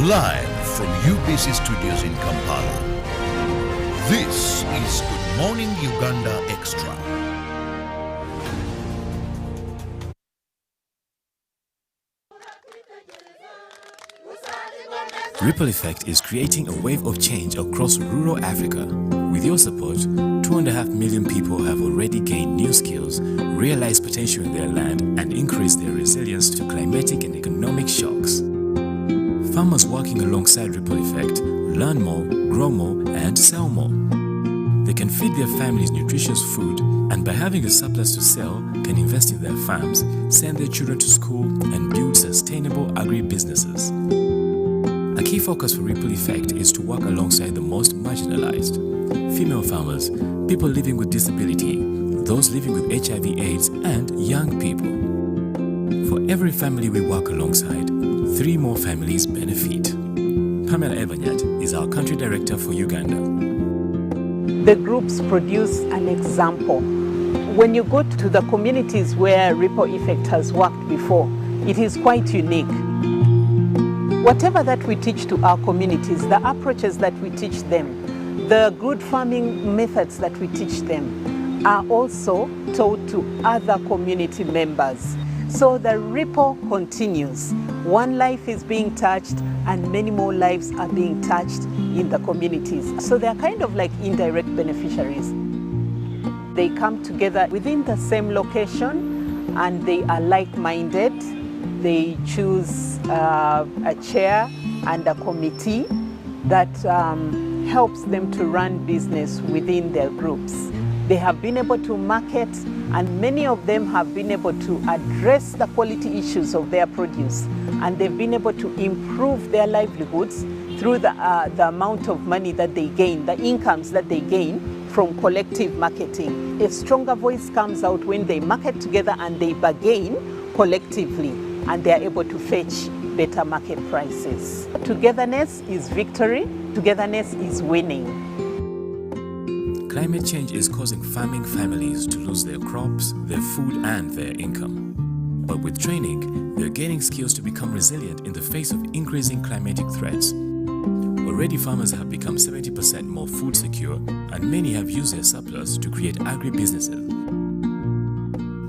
Live from UBC Studios in Kampala, this is Good Morning Uganda Extra. Ripple Effect is creating a wave of change across rural Africa. With your support, 2.5 million people have already gained new skills, realized potential in their land, and increased their resilience to climatic and economic shocks. Farmers working alongside Ripple Effect learn more, grow more, and sell more. They can feed their families nutritious food, and by having a surplus to sell, can invest in their farms, send their children to school, and build sustainable agri-businesses. A key focus for Ripple Effect is to work alongside the most marginalized: female farmers, people living with disability, those living with HIV/AIDS, and young people. For every family we work alongside, 3 more families benefit. Pamela Evanyat is our country director for Uganda. The groups produce an example. When you go to the communities where Ripple Effect has worked before, it is quite unique. Whatever that we teach to our communities, the approaches that we teach them, the good farming methods that we teach them are also taught to other community members. So the ripple continues. One life is being touched and many more lives are being touched in the communities. So they're kind of like indirect beneficiaries. They come together within the same location and they are like-minded. They choose a chair and a committee that helps them to run business within their groups. They have been able to market, and many of them have been able to address the quality issues of their produce, and they've been able to improve their livelihoods through the amount of money that they gain, the incomes that they gain from collective marketing. A stronger voice comes out when they market together and they bargain collectively, and they are able to fetch better market prices. Togetherness is victory. Togetherness is winning. Climate change is causing farming families to lose their crops, their food, and their income. But with training, they're gaining skills to become resilient in the face of increasing climatic threats. Already farmers have become 70% more food secure, and many have used their surplus to create agri-businesses.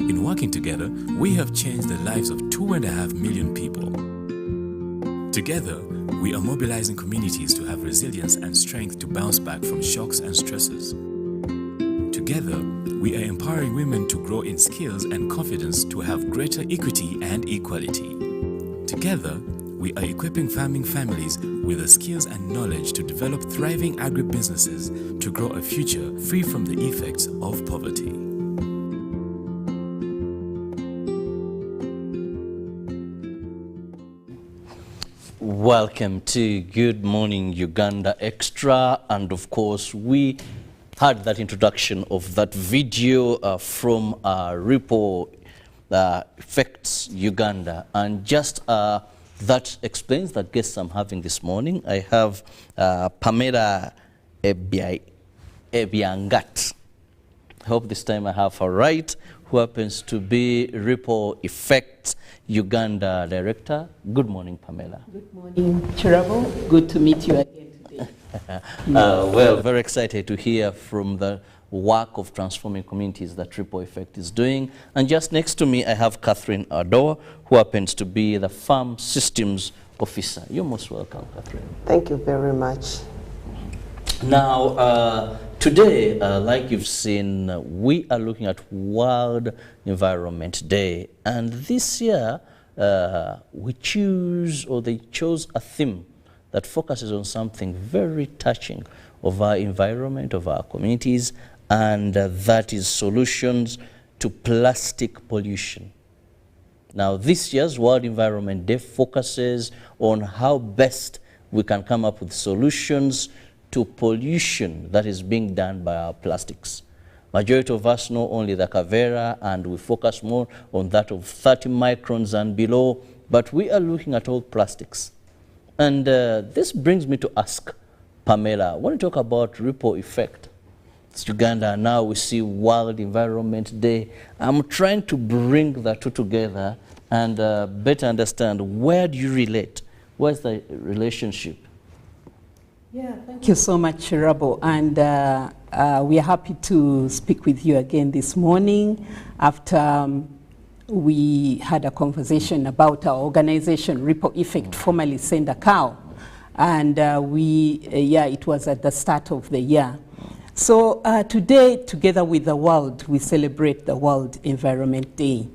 In working together, we have changed the lives of 2.5 million people. Together, we are mobilizing communities to have resilience and strength to bounce back from shocks and stresses. Together, we are empowering women to grow in skills and confidence to have greater equity and equality. Together, we are equipping farming families with the skills and knowledge to develop thriving agri-businesses to grow a future free from the effects of poverty. Welcome to Good Morning Uganda Extra, and of course we had that introduction of that video from Ripple Effects Uganda, and just that explains the guests I'm having this morning. I have Pamela Ebiangat. I hope this time I have her right, who happens to be Ripple Effects Uganda Director. Good morning, Pamela. Good morning, Kirabo. Good to meet you again today. Well, very excited to hear from the work of transforming communities that Ripple Effect is doing. And just next to me, I have Catherine Adoa, who happens to be the Farm Systems Officer. You're most welcome, Catherine. Thank you very much. Now, today, like you've seen, we are looking at World Environment Day. And this year, they chose a theme that focuses on something very touching of our environment, of our communities, and that is solutions to plastic pollution. Now, this year's World Environment Day focuses on how best we can come up with solutions to pollution that is being done by our plastics. Majority of us know only the Cavera, and we focus more on that of 30 microns and below, but we are looking at all plastics. And this brings me to ask Pamela, when you talk about Ripple Effect, it's Uganda, now we see World Environment Day. I'm trying to bring the two together and better understand, where do you relate What's the relationship? Yeah, thank you so much, Kirabo. And we are happy to speak with you again this morning after we had a conversation about our organization, Ripple Effect, formerly Sendakao. And it was at the start of the year. So today, together with the world, we celebrate the World Environment Day.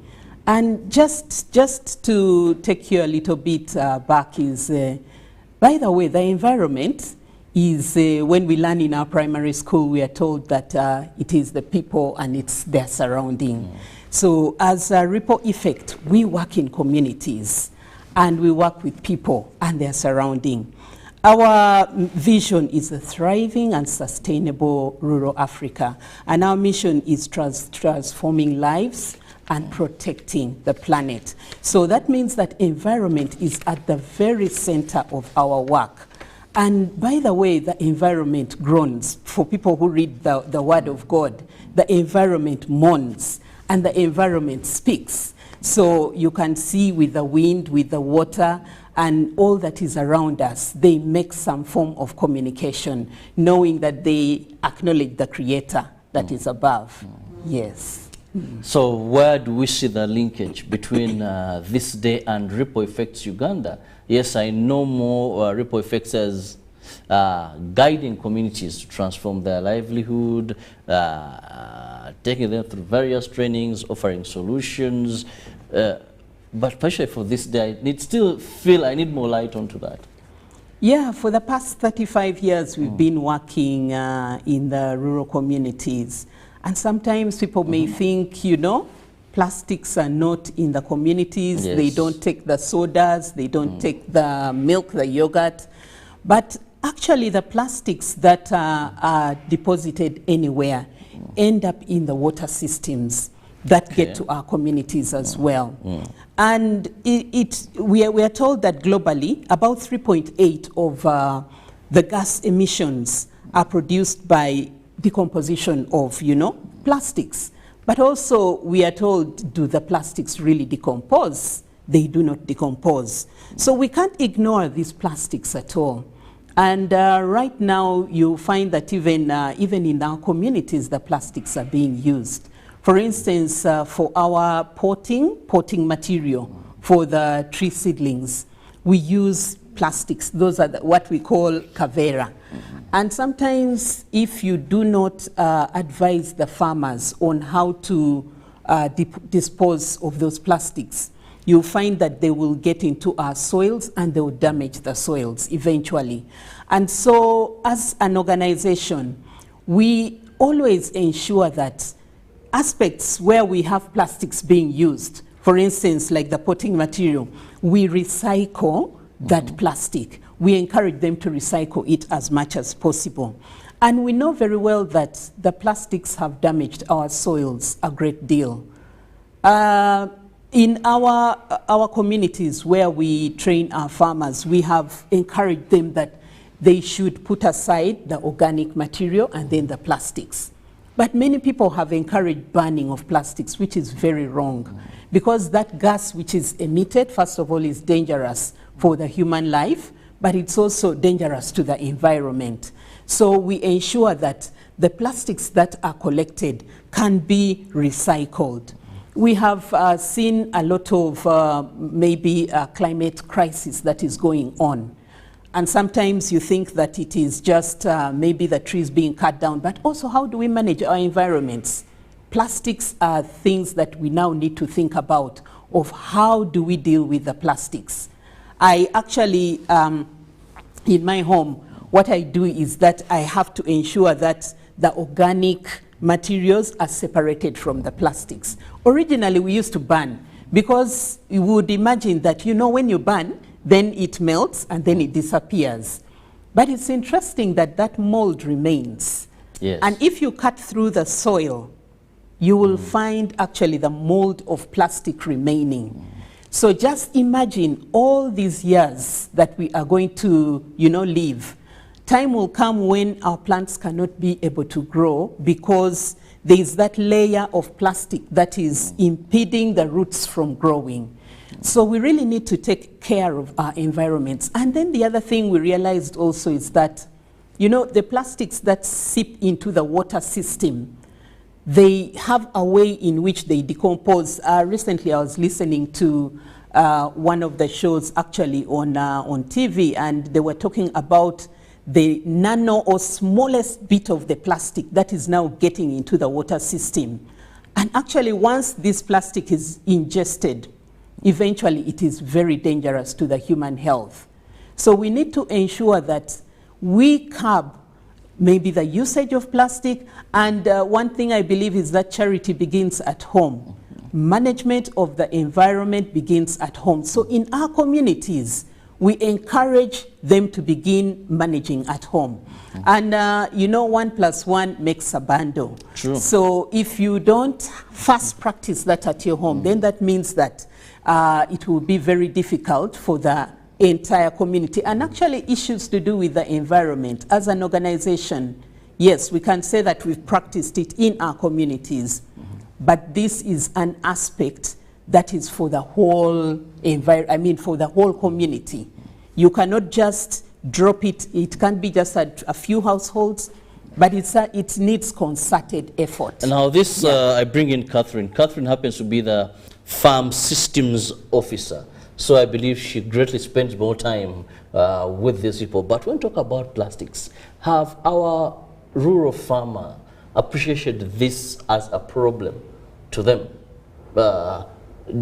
And just to take you a little bit back is, by the way, the environment is, when we learn in our primary school, we are told that it is the people and it's their surrounding. So as a Ripple Effect, we work in communities and we work with people and their surrounding. Our vision is a thriving and sustainable rural Africa, and our mission is transforming lives and protecting the planet. So that means that environment is at the very center of our work. And by the way, the environment groans. For people who read the Word of God, the environment mourns and the environment speaks. So you can see with the wind, with the water, and all that is around us, they make some form of communication, knowing that they acknowledge the Creator that is above. Yes. So where do we see the linkage between this day and Ripple Effects Uganda? Yes, I know more Ripple Effects as guiding communities to transform their livelihood, taking them through various trainings, offering solutions. But especially for this day, I need more light onto that. Yeah, for the past 35 years, we've been working in the rural communities. And sometimes people may think, plastics are not in the communities. Yes. They don't take the sodas, they don't take the milk, the yogurt. But actually the plastics that are deposited anywhere end up in the water systems that get to our communities as well. And we are told that globally, about 3.8 of the gas emissions are produced by decomposition of, plastics. But also we are told, do the plastics really decompose? They do not decompose. So we can't ignore these plastics at all. And right now you find that even in our communities, the plastics are being used. For instance, for our potting material for the tree seedlings, we use plastics. Those are what we call kavera. And sometimes if you do not advise the farmers on how to dispose of those plastics, you'll find that they will get into our soils and they will damage the soils eventually. And so as an organization, we always ensure that aspects where we have plastics being used, for instance, like the potting material, we recycle that plastic. We encourage them to recycle it as much as possible. And we know very well that the plastics have damaged our soils a great deal. In our communities where we train our farmers, we have encouraged them that they should put aside the organic material and then the plastics. But many people have encouraged burning of plastics, which is very wrong, because that gas which is emitted, first of all, is dangerous for the human life, but it's also dangerous to the environment. So we ensure that the plastics that are collected can be recycled. We have seen a lot of maybe a climate crisis that is going on. And sometimes you think that it is just maybe the trees being cut down, but also how do we manage our environments? Plastics are things that we now need to think about, of how do we deal with the plastics. I actually, in my home, what I do is that I have to ensure that the organic materials are separated from the plastics. Originally, we used to burn because you would imagine that, when you burn, then it melts and then it disappears. But it's interesting that that mold remains. Yes. And if you cut through the soil, you will find actually the mold of plastic remaining. So just imagine all these years that we are going to, live. Time will come when our plants cannot be able to grow because there is that layer of plastic that is impeding the roots from growing. So we really need to take care of our environments. And then the other thing we realized also is that, you know, the plastics that seep into the water system, they have a way in which they decompose. Recently I was listening to one of the shows actually on TV, and they were talking about the nano or smallest bit of the plastic that is now getting into the water system. And actually, once this plastic is ingested, eventually it is very dangerous to the human health. So we need to ensure that we curb maybe the usage of plastic. And one thing I believe is that charity begins at home. Management of the environment begins at home. So in our communities, we encourage them to begin managing at home. And you know, 1 + 1 makes a bundle. True. So if you don't first practice that at your home, then that means that it will be very difficult for the entire community. And actually issues to do with the environment. As an organization, yes, we can say that we've practiced it in our communities, but this is an aspect that is for the whole for the whole community. You cannot just drop it. It can't be just a few households, but it needs concerted effort. And now this, I bring in Catherine. Catherine happens to be the farm systems officer. So I believe she greatly spends more time with these people. But when we talk about plastics, have our rural farmer appreciated this as a problem to them?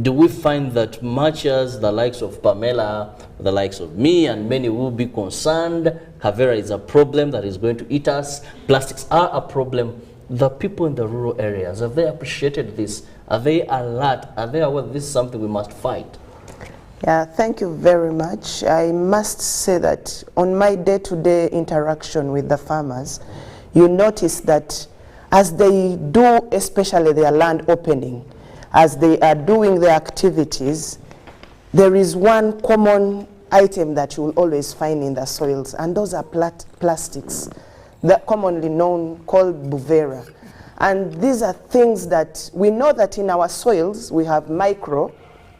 Do we find that much as the likes of Pamela, the likes of me, and many will be concerned, Kavera is a problem that is going to eat us, plastics are a problem, the people in the rural areas, have they appreciated this? Are they alert? Are they aware this is something we must fight? Yeah, thank you very much. I must say that on my day-to-day interaction with the farmers, you notice that as they do, especially their land opening, as they are doing their activities, there is one common item that you will always find in the soils, and those are plastics, that commonly known called buvera. And these are things that we know that in our soils we have micro,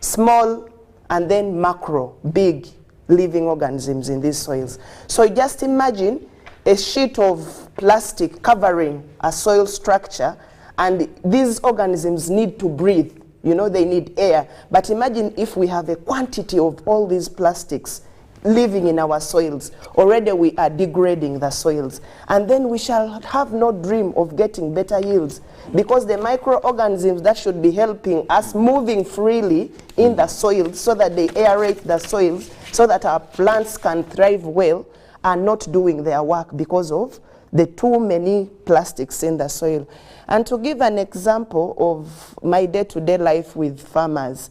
small, and then macro, big living organisms in these soils. So just imagine a sheet of plastic covering a soil structure, and these organisms need to breathe. You know, they need air. But imagine if we have a quantity of all these plastics living in our soils. Already we are degrading the soils. And then we shall have no dream of getting better yields, because the microorganisms that should be helping us moving freely in the soil so that they aerate the soils so that our plants can thrive well are not doing their work because of the too many plastics in the soil. And to give an example of my day-to-day life with farmers,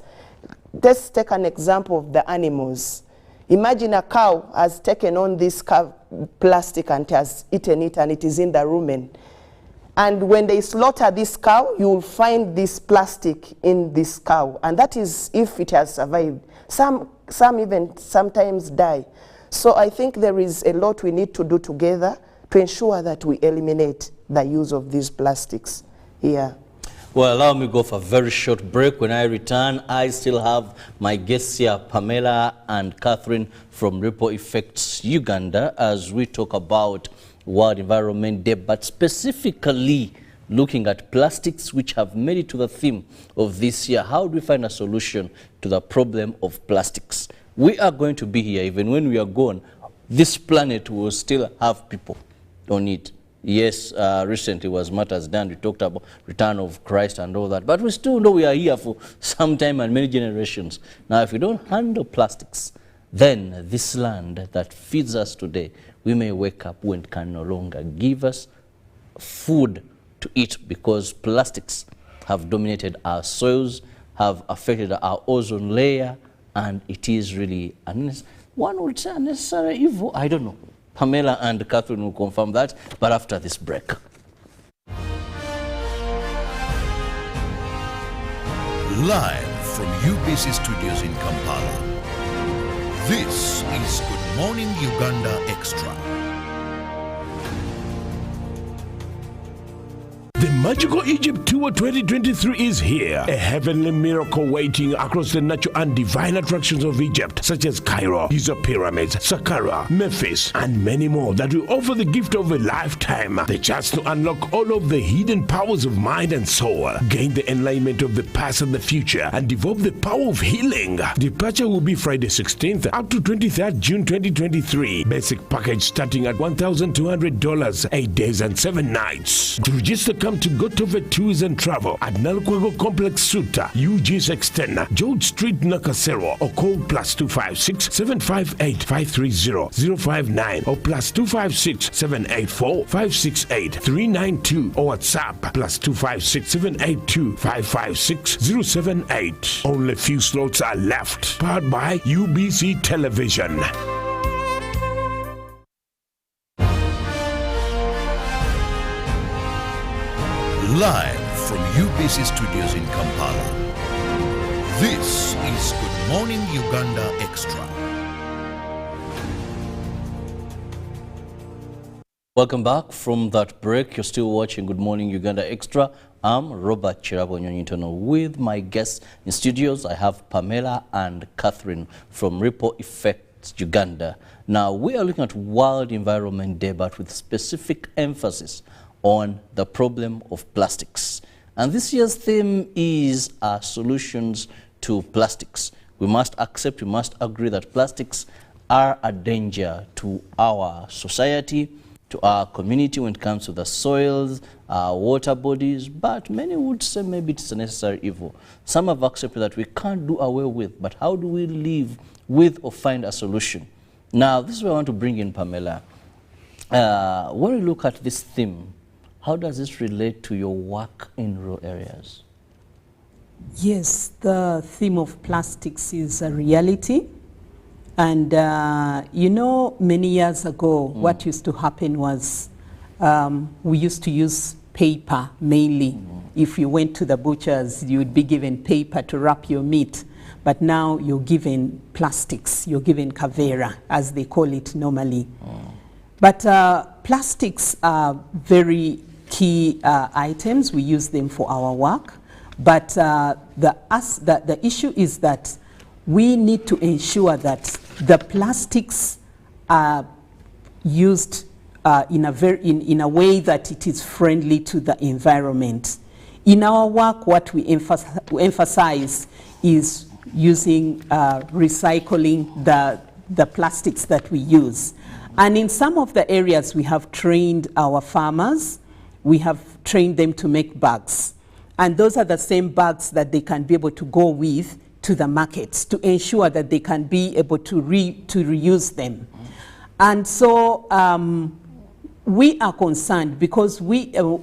let's take an example of the animals. Imagine a cow has taken on this plastic and has eaten it, and it is in the rumen. And when they slaughter this cow, you will find this plastic in this cow. And that is if it has survived. Some even sometimes die. So I think there is a lot we need to do together to ensure that we eliminate the use of these plastics here. Well, allow me to go for a very short break. When I return, I still have my guests here, Pamela and Catherine from Ripple Effects Uganda, as we talk about World Environment Day, but specifically looking at plastics, which have made it to the theme of this year. How do we find a solution to the problem of plastics? We are going to be here. Even when we are gone, this planet will still have people on it. Yes, recently was Matters Done. We talked about return of Christ and all that. But we still know we are here for some time and many generations. Now, if we don't handle plastics, then this land that feeds us today, we may wake up when it can no longer give us food to eat, because plastics have dominated our soils, have affected our ozone layer, and it is really, one would say, unnecessary evil. I don't know. Pamela and Catherine will confirm that, but after this break. Live from UBC Studios in Kampala, this is Good Morning Uganda Extra. The Magical Egypt Tour 2023 is here. A heavenly miracle waiting across the natural and divine attractions of Egypt, such as Cairo, Giza Pyramids, Saqqara, Memphis, and many more that will offer the gift of a lifetime. The chance to unlock all of the hidden powers of mind and soul, gain the enlightenment of the past and the future, and develop the power of healing. Departure will be Friday 16th up to 23rd June 2023. Basic package starting at $1,200, 8 days and 7 nights. To register, come to Gotove Tours and Travel at Nalukwago Complex Suta, UG's Extender, George Street, Nakasero, or call +256 758 530 059 or +256 784 568 392 or WhatsApp +256 782 556 078. Only few slots are left. Powered by UBC Television. Live from UBC Studios in Kampala, this is Good Morning Uganda Extra. Welcome back from that break. You're still watching Good Morning Uganda Extra. I'm Robert Kirabo Nyonyintono. With my guests in studios, I have Pamela and Catherine from Ripple Effect Uganda. Now, we are looking at World Environment Day, but with specific emphasis on the problem of plastics. And this year's theme is solutions to plastics. We must accept, we must agree that plastics are a danger to our society, to our community when it comes to the soils, our water bodies, but many would say maybe it's a necessary evil. Some have accepted that we can't do away with, but how do we live with or find a solution? Now, this is where I want to bring in Pamela. When we look at this theme, how does this relate to your work in rural areas? Yes, the theme of plastics is a reality. And, you know, many years ago, what used to happen was we used to use paper mainly. If you went to the butchers, you would be given paper to wrap your meat. But now you're given plastics, you're given kavera, as they call it normally. But plastics are very key items. We use them for our work. But the issue is that we need to ensure that the plastics are used in a way that it is friendly to the environment. In our work, what we emphasize is using recycling the plastics that we use. And in some of the areas, we have trained our farmers. We have trained them to make bags. And those are the same bags that they can be able to go with to the markets to ensure that they can be able to reuse them. And so we are concerned because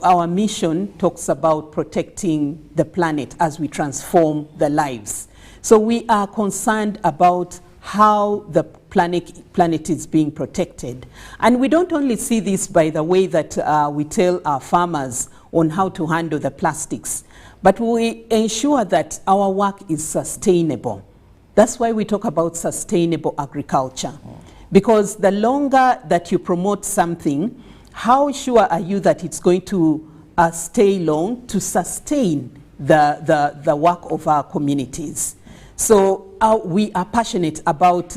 our mission talks about protecting the planet as we transform the lives. So we are concerned about how the planet is being protected. And we don't only see this by the way that we tell our farmers on how to handle the plastics, but we ensure that our work is sustainable. That's why we talk about sustainable agriculture. Because the longer that you promote something, how sure are you that it's going to stay long to sustain the work of our communities? So we are passionate about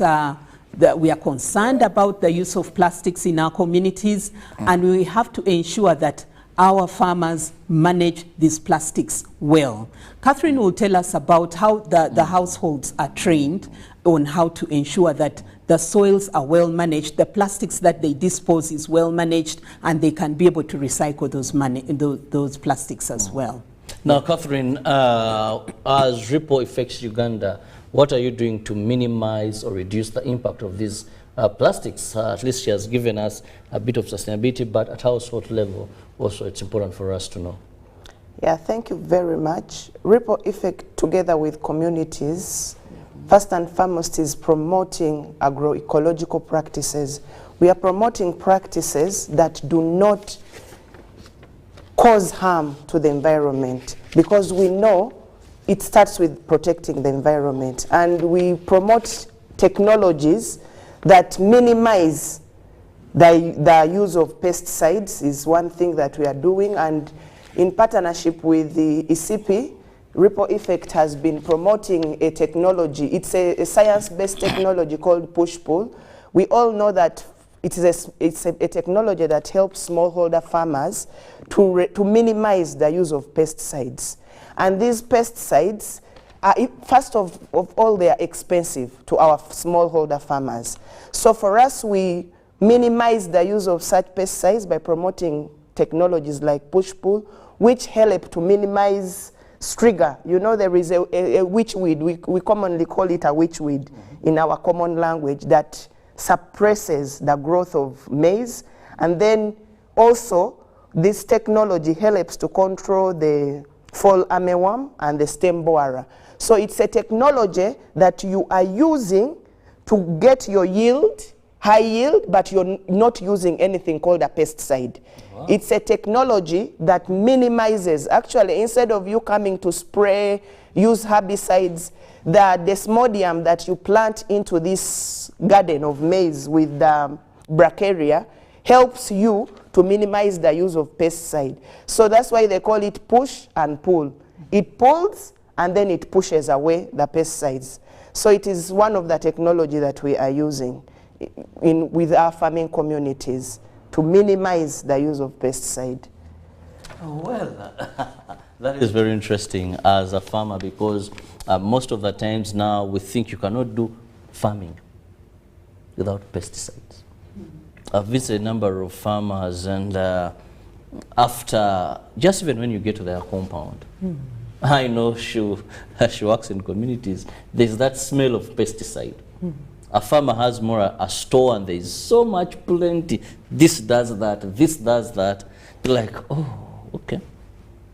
we are concerned about the use of plastics in our communities, and we have to ensure that our farmers manage these plastics well. Catherine will tell us about how the households are trained on how to ensure that the soils are well managed, the plastics that they dispose is well managed, and they can be able to recycle those plastics as well. Now, Catherine, as Ripple Effects Uganda, what are you doing to minimize or reduce the impact of these plastics? At least she has given us a bit of sustainability, but at household level, also it's important for us to know. Yeah, thank you very much. Ripple Effect, together with communities, first and foremost is promoting agroecological practices. We are promoting practices that do not cause harm to the environment, because we know it starts with protecting the environment. And we promote technologies that minimize the use of pesticides is one thing that we are doing, and in partnership with the ICP, Ripple Effect has been promoting a technology. It's a science-based technology called push-pull. We all know that it's a technology that helps smallholder farmers to minimize the use of pesticides. And these pesticides, first of all, they are expensive to our smallholder farmers. So for us, we minimize the use of such pesticides by promoting technologies like push-pull, which help to minimize striga. You know, there is a witchweed, we commonly call it a witchweed in our common language, that suppresses the growth of maize. And then also, this technology helps to control the fall armyworm and the stem borer. So it's a technology that you are using to get your yield, high yield, but you're not using anything called a pesticide. Wow. It's a technology that minimizes, actually, instead of you coming to spray, use herbicides, the desmodium that you plant into this garden of maize with the bracharia helps you to minimize the use of pesticide. So that's why they call it push and pull. It pulls and then it pushes away the pesticides. So it is one of the technology that we are using with our farming communities to minimize the use of pesticide. Well, that is very interesting as a farmer, because most of the times now we think you cannot do farming without pesticides. I've visited a number of farmers, and after, just even when you get to their compound, I know she works in communities, there's that smell of pesticide. A farmer has more a store, and there's so much plenty. This does that, this does that. They're like, oh, okay.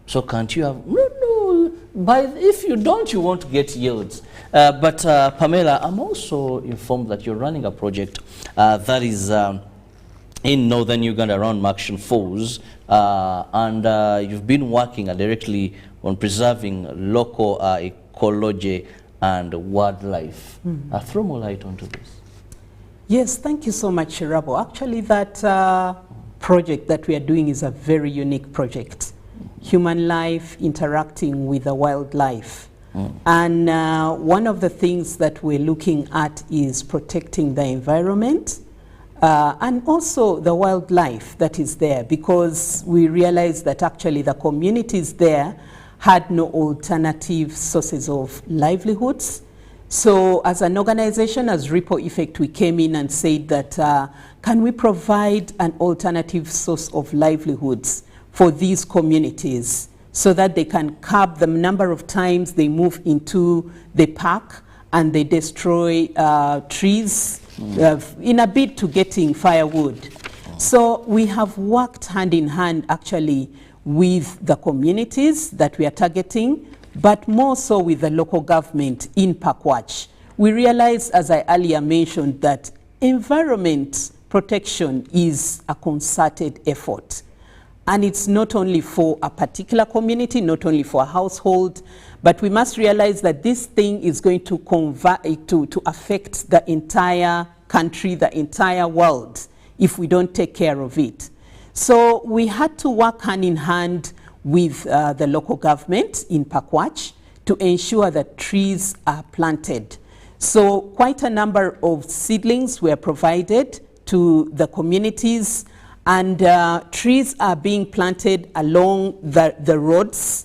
So can't you have, no, if you don't, you won't get yields. But Pamela, I'm also informed that you're running a project that is in northern Uganda around Maction Falls, and you've been working directly on preserving local ecology and wildlife. Throw more light onto this. Yes, thank you so much, Kirabo. Actually, that project that we are doing is a very unique project. Human life interacting with the wildlife. And one of the things that we're looking at is protecting the environment and also the wildlife that is there, because we realize that actually the communities there had no alternative sources of livelihoods. So as an organization, as Ripple Effect, we came in and said that can we provide an alternative source of livelihoods for these communities so that they can curb the number of times they move into the park and they destroy trees in a bid to getting firewood. So we have worked hand in hand actually with the communities that we are targeting, but more so with the local government in Pakwach. We realize, as I earlier mentioned, that environment protection is a concerted effort. And it's not only for a particular community, not only for a household, but we must realize that this thing is going to affect the entire country, the entire world, if we don't take care of it. So we had to work hand in hand with the local government in Pakwach to ensure that trees are planted. So quite a number of seedlings were provided to the communities, and trees are being planted along the roads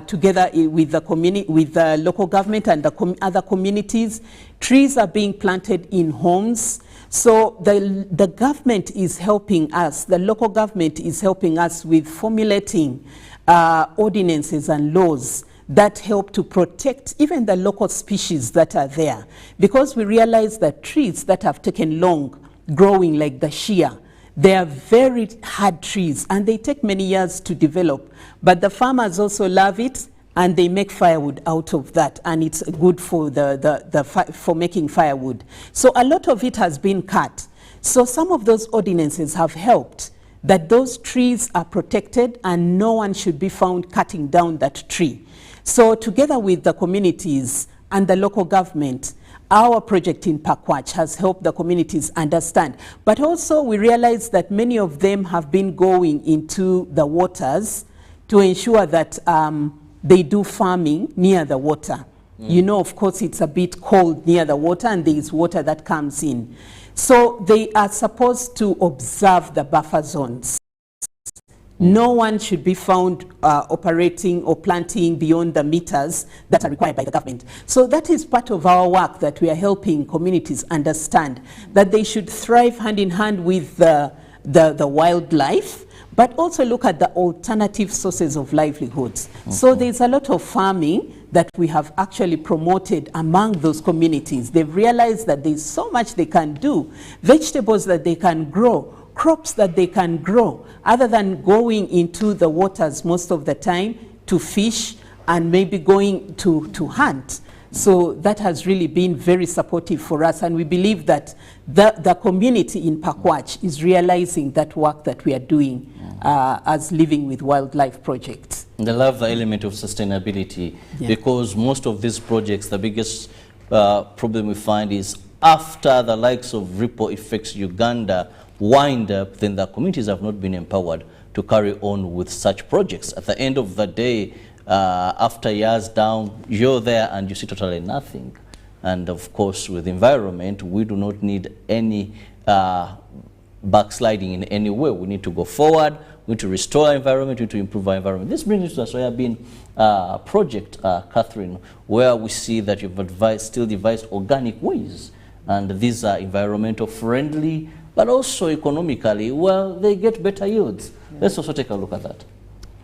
together with the local government and the other communities. Trees are being planted in homes. So the government is helping us, the local government is helping us with formulating ordinances and laws that help to protect even the local species that are there. Because we realize that trees that have taken long growing, like the shea, they are very hard trees and they take many years to develop. But the farmers also love it, and they make firewood out of that, and it's good for for making firewood. So a lot of it has been cut. So some of those ordinances have helped that those trees are protected and no one should be found cutting down that tree. So together with the communities and the local government, our project in Pakwach has helped the communities understand. But also we realize that many of them have been going into the waters to ensure that they do farming near the water. You know, of course, it's a bit cold near the water and there is water that comes in. So they are supposed to observe the buffer zones. No one should be found operating or planting beyond the meters that are required by the government. So that is part of our work, that we are helping communities understand that they should thrive hand in hand with the wildlife, but also look at the alternative sources of livelihoods. So there's a lot of farming that we have actually promoted among those communities. They've realized that there's so much they can do, vegetables that they can grow, crops that they can grow, other than going into the waters most of the time to fish and maybe going to hunt. So that has really been very supportive for us, and we believe that the community in Pakwach is realizing that work that we are doing as Living with Wildlife projects. And I love the element of sustainability, because most of these projects, the biggest problem we find is after the likes of Ripple Effects Uganda wind up, then the communities have not been empowered to carry on with such projects. At the end of the day, after years down, you're there and you see totally nothing. And of course, with environment, we do not need any backsliding in any way. We need to go forward, we need to restore our environment, we need to improve our environment. This brings us to the soybean project, Catherine, where we see that you've still devised organic ways. And these are environmental friendly, but also economically, well, they get better yields. Let's also take a look at that.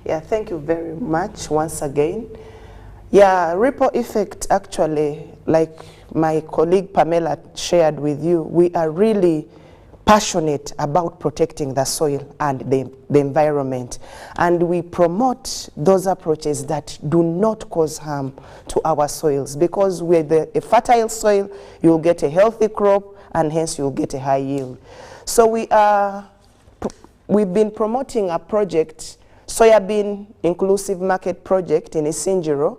Yeah, thank you very much once again. Yeah, Ripple Effect, actually, like my colleague Pamela shared with you, we are really passionate about protecting the soil and the environment. And we promote those approaches that do not cause harm to our soils, because with a fertile soil, you'll get a healthy crop, and hence you'll get a high yield. So we've been promoting a project, Soybean Inclusive Market Project in Isinjiro,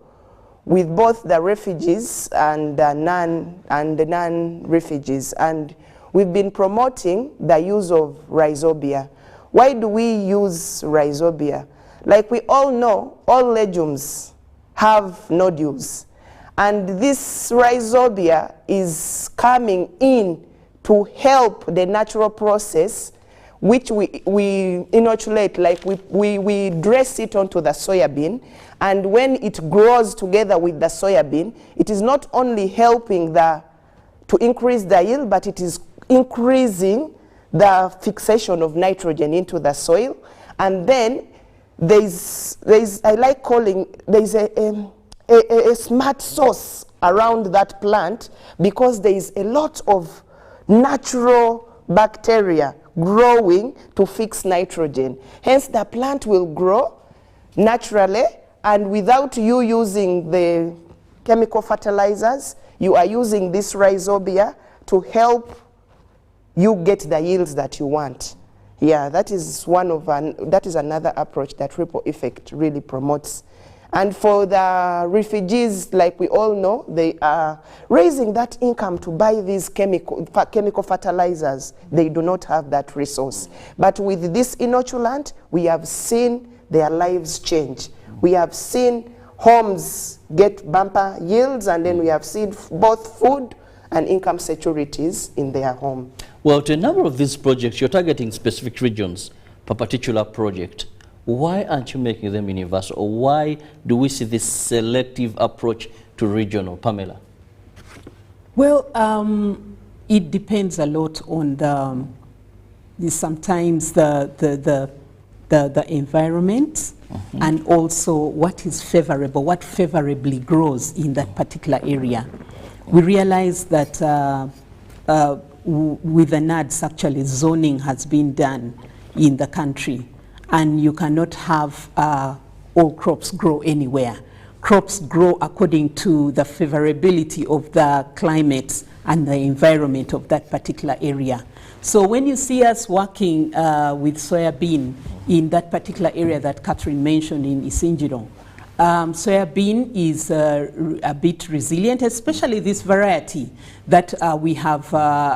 with both the refugees and the non-refugees. And we've been promoting the use of rhizobia. Why do we use rhizobia? Like we all know, all legumes have nodules. And this rhizobia is coming in to help the natural process, which we inoculate, like we dress it onto the soybean, and when it grows together with the soybean, it is not only helping to increase the yield, but it is increasing the fixation of nitrogen into the soil. And then there's I like calling, there's a smart source around that plant, because there is a lot of natural bacteria growing to fix nitrogen. Hence, the plant will grow naturally, and without you using the chemical fertilizers, you are using this rhizobia to help you get the yields that you want. Yeah, that is another approach that Ripple Effect really promotes. And for the refugees, like we all know, they are raising that income to buy these chemical fertilizers. They do not have that resource. But with this inoculant, we have seen their lives change. We have seen homes get bumper yields, and then we have seen both food and income securities in their home. Well, to a number of these projects, you're targeting specific regions per particular project. Why aren't you making them universal? Or why do we see this selective approach to regional? Pamela? Well, it depends a lot on sometimes the environment, and also what is favorable, what favorably grows in that particular area. We realize that with the NADS, actually, zoning has been done in the country, and you cannot have all crops grow anywhere. Crops grow according to the favorability of the climate and the environment of that particular area. So when you see us working with soybean in that particular area that Catherine mentioned in Isinjiro, soybean is a bit resilient, especially this variety that we have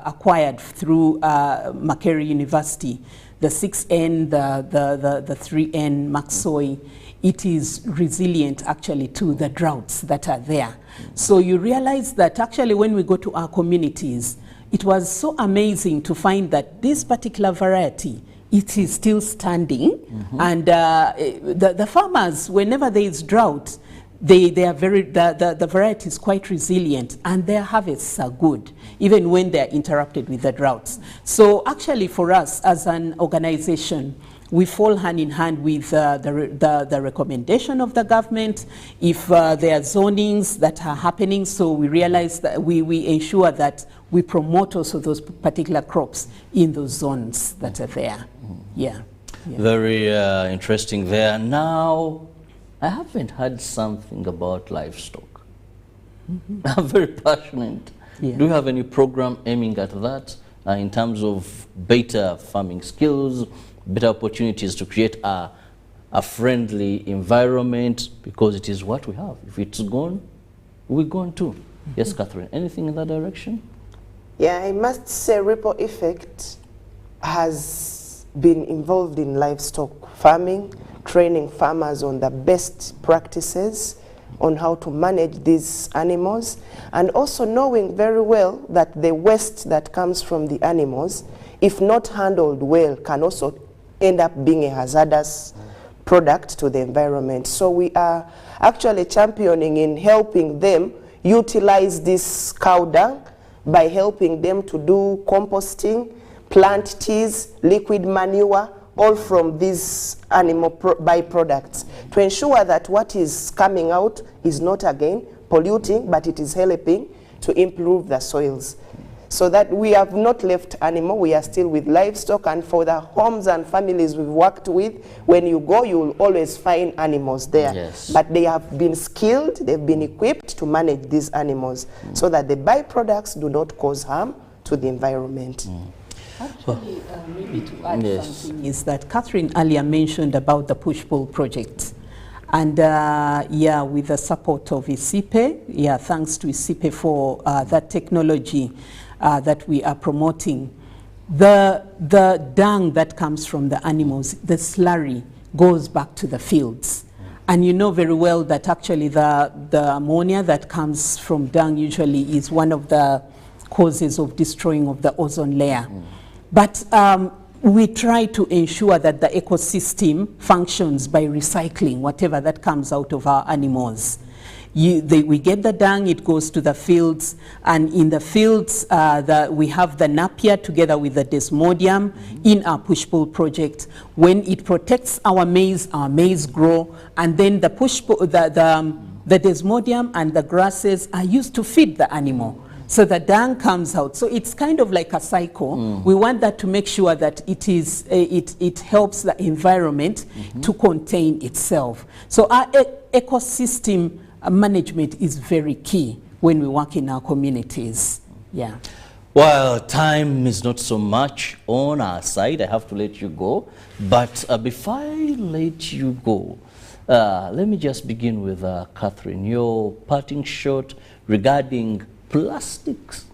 acquired through Makerere University, the 6N, the 3N Maxoy. it is resilient actually to the droughts that are there. So you realize that actually when we go to our communities, it was so amazing to find that this particular variety, it is still standing. And the farmers, whenever there is drought, they are the variety is quite resilient, and their harvests are good, even when they are interrupted with the droughts. So actually for us as an organization, we fall hand in hand with the recommendation of the government. If there are zonings that are happening, so we realize that we ensure that we promote also those particular crops in those zones that are there. Yeah. Very interesting there. Now, I haven't heard something about livestock. I'm very passionate. Yeah. Do you have any program aiming at that in terms of better farming skills, better opportunities to create a friendly environment, because it is what we have. If it's gone, we're gone too. Yes, Catherine, anything in that direction? Yeah, I must say Ripple Effect has been involved in livestock farming, training farmers on the best practices on how to manage these animals, and also knowing very well that the waste that comes from the animals, if not handled well, can also end up being a hazardous product to the environment. So we are actually championing in helping them utilize this cow dung by helping them to do composting, plant teas, liquid manure, all from these animal byproducts, to ensure that what is coming out is not again polluting, but it is helping to improve the soils. So that we have not left animal, we are still with livestock, and for the homes and families we've worked with, when you go, you will always find animals there. Yes. But they have been skilled, they've been equipped to manage these animals so that the byproducts do not cause harm to the environment. Actually, maybe to add Yes. something is that Catherine earlier mentioned about the push-pull project. And yeah, with the support of ISIPE, yeah, thanks to ISIPE for that technology that we are promoting. The dung that comes from the animals, the slurry, goes back to the fields. And you know very well that actually the ammonia that comes from dung usually is one of the causes of destroying of the ozone layer. But we try to ensure that the ecosystem functions by recycling whatever that comes out of our animals. We get the dung, it goes to the fields, and in the fields we have the napier together with the desmodium in our push-pull project. When it protects our maize grow, and then the desmodium and the grasses are used to feed the animal. So the dung comes out. So it's kind of like a cycle. We want that to make sure that it helps the environment to contain itself. So our ecosystem management is very key when we work in our communities. Yeah. Well, time is not so much on our side. I have to let you go. But before I let you go, let me just begin with Catherine. Your parting shot regarding plastics,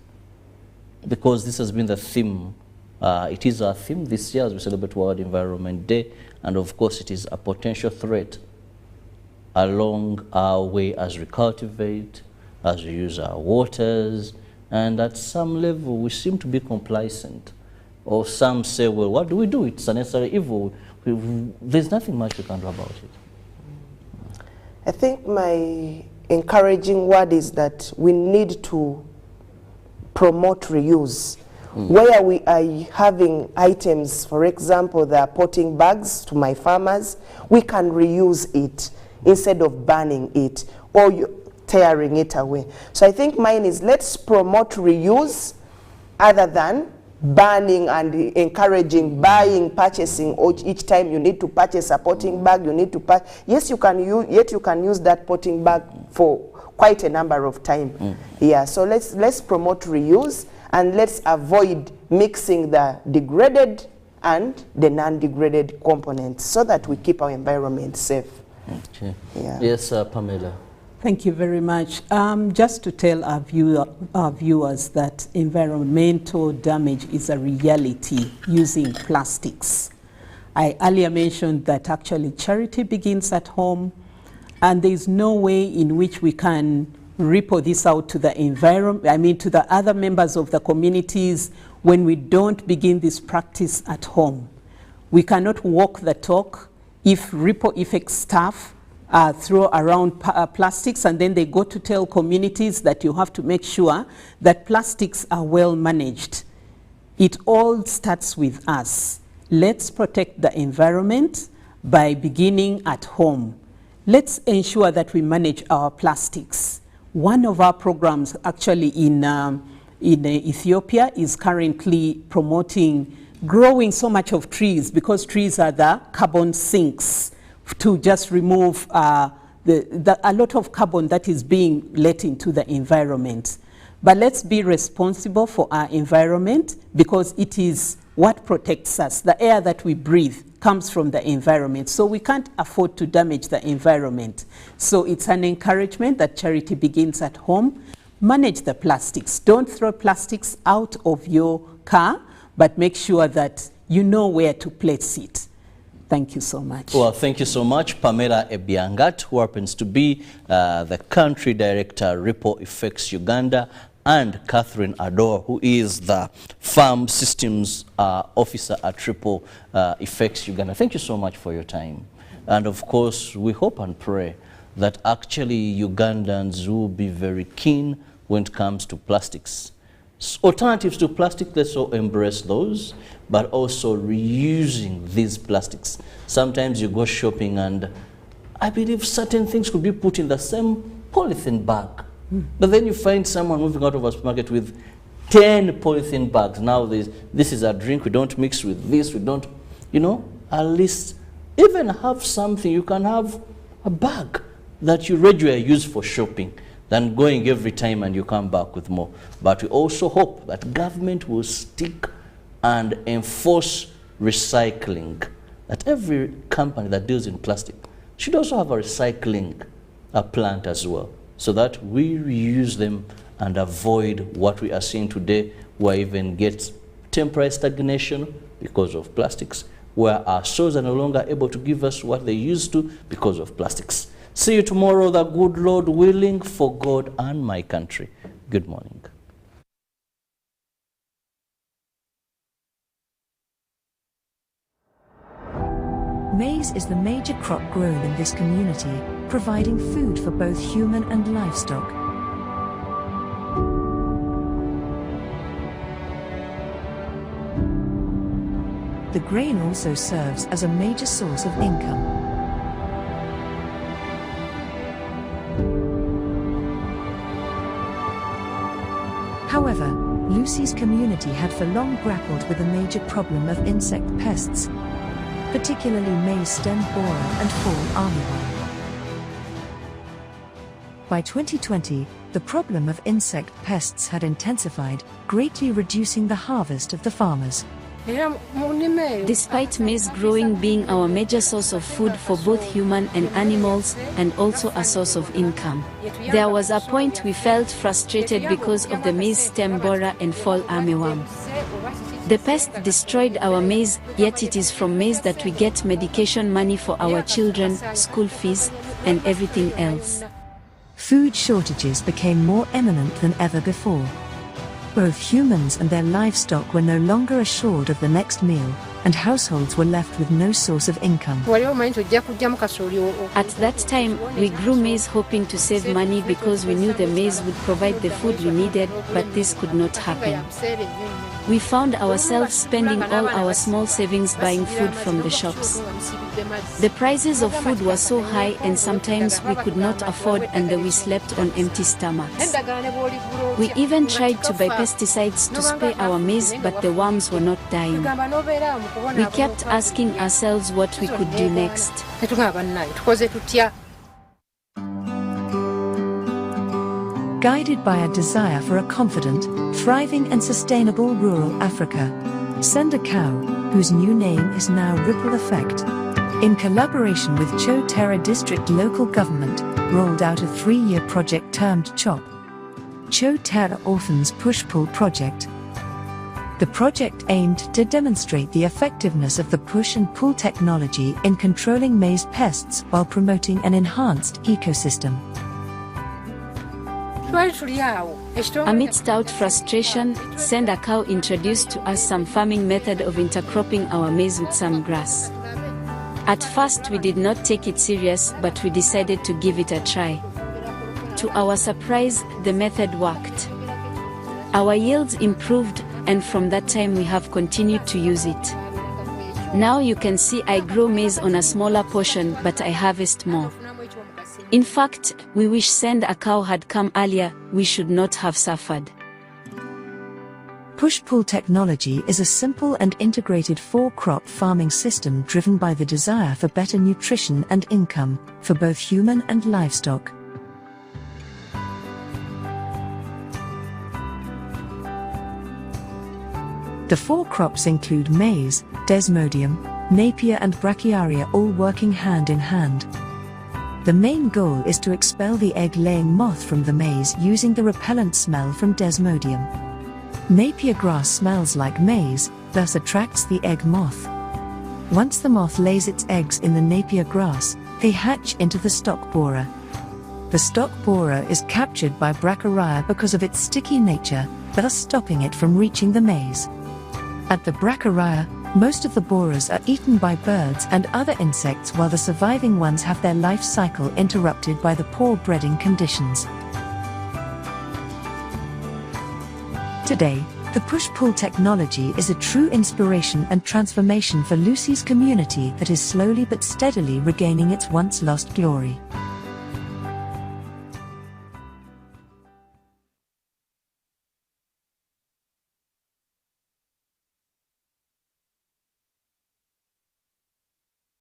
because this has been the theme. It is our theme this year as we celebrate World Environment Day, and of course it is a potential threat along our way as we cultivate, as we use our waters, and at some level we seem to be complacent. Or some say, well, what do we do? It's a necessary evil. There's nothing much we can do about it. I think my encouraging word is that we need to promote reuse. Where we are having items, for example, the potting bags to my farmers, we can reuse it instead of burning it or tearing it away. So I think mine is, let's promote reuse other than banning and encouraging buying, purchasing. Each time you need to purchase a potting bag, you need to yes, you can use, yet you can use that potting bag for quite a number of times. Yeah, so let's promote reuse, and let's avoid mixing the degraded and the non-degraded components so that we keep our environment safe. Okay. Yeah. Yes, Pamela. Thank you very much. Just to tell our viewers that environmental damage is a reality using plastics. I earlier mentioned that actually charity begins at home, and there is no way in which we can ripple this out to the environment, to the other members of the communities when we don't begin this practice at home. We cannot walk the talk if ripple effect staff throw around plastics and then they go to tell communities that you have to make sure that plastics are well managed. It all starts with us. Let's protect the environment by beginning at home. Let's ensure that we manage our plastics. One of our programs actually in Ethiopia is currently promoting growing so much of trees, because trees are the carbon sinks to just remove a lot of carbon that is being let into the environment. But let's be responsible for our environment, because it is what protects us. The air that we breathe comes from the environment, so we can't afford to damage the environment. So it's an encouragement that charity begins at home. Manage the plastics. Don't throw plastics out of your car, but make sure that you know where to place it. Thank you so much. Well, thank you so much, Pamela Ebiangat, who happens to be the country director, Ripple Effects Uganda, and Catherine Ador, who is the farm systems officer at Ripple Effects Uganda. Thank you so much for your time. And of course, we hope and pray that actually Ugandans will be very keen when it comes to plastics. Alternatives to plastic, let's all embrace those, but also reusing these plastics. Sometimes you go shopping and I believe certain things could be put in the same polythene bag. But then you find someone moving out of a supermarket with 10 polythene bags. Now this is a drink, we don't mix with this, we don't, at least even have something. You can have a bag that you regularly use for shopping than going every time and you come back with more. But we also hope that government will stick and enforce recycling, that every company that deals in plastic should also have a recycling plant as well, so that we reuse them and avoid what we are seeing today, where even get temporary stagnation because of plastics, where our stores are no longer able to give us what they used to because of plastics. See you tomorrow, the good Lord willing, for God and my country. Good morning. Maize is the major crop grown in this community, providing food for both human and livestock. The grain also serves as a major source of income. However, Lucy's community had for long grappled with the major problem of insect pests, particularly maize stem borer and fall armyworm. By 2020, the problem of insect pests had intensified, greatly reducing the harvest of the farmers. Despite maize growing being our major source of food for both human and animals, and also a source of income, there was a point we felt frustrated because of the maize stem borer and fall armyworm. The pest destroyed our maize, yet it is from maize that we get medication money for our children, school fees, and everything else. Food shortages became more imminent than ever before. Both humans and their livestock were no longer assured of the next meal, and households were left with no source of income. At that time, we grew maize hoping to save money because we knew the maize would provide the food we needed, but this could not happen. We found ourselves spending all our small savings buying food from the shops. The prices of food were so high, and sometimes we could not afford, and we slept on empty stomachs. We even tried to buy pesticides to spray our maize, but the worms were not dying. We kept asking ourselves what we could do next. Guided by a desire for a confident, thriving and sustainable rural Africa, Senda Cow, whose new name is now Ripple Effect, in collaboration with Cho Terra District local government, rolled out a 3-year project termed CHOP, Cho Terra Orphans Push-Pull Project. The project aimed to demonstrate the effectiveness of the push and pull technology in controlling maize pests while promoting an enhanced ecosystem. Amidst our frustration, Senda Cow introduced to us some farming method of intercropping our maize with some grass. At first we did not take it serious, but we decided to give it a try. To our surprise, the method worked. Our yields improved, and from that time we have continued to use it. Now you can see I grow maize on a smaller portion, but I harvest more. In fact, we wish Senda Cow had come earlier. We should not have suffered. Push-pull technology is a simple and integrated 4-crop farming system driven by the desire for better nutrition and income for both human and livestock. The 4 crops include maize, desmodium, napier and brachiaria, all working hand in hand. The main goal is to expel the egg-laying moth from the maize using the repellent smell from desmodium. Napier grass smells like maize, thus attracts the egg moth. Once the moth lays its eggs in the napier grass, they hatch into the stalk borer. The stalk borer is captured by brachiaria because of its sticky nature, thus stopping it from reaching the maize. At the brachiaria, most of the borers are eaten by birds and other insects, while the surviving ones have their life cycle interrupted by the poor breeding conditions. Today, the push-pull technology is a true inspiration and transformation for Lucy's community that is slowly but steadily regaining its once-lost glory.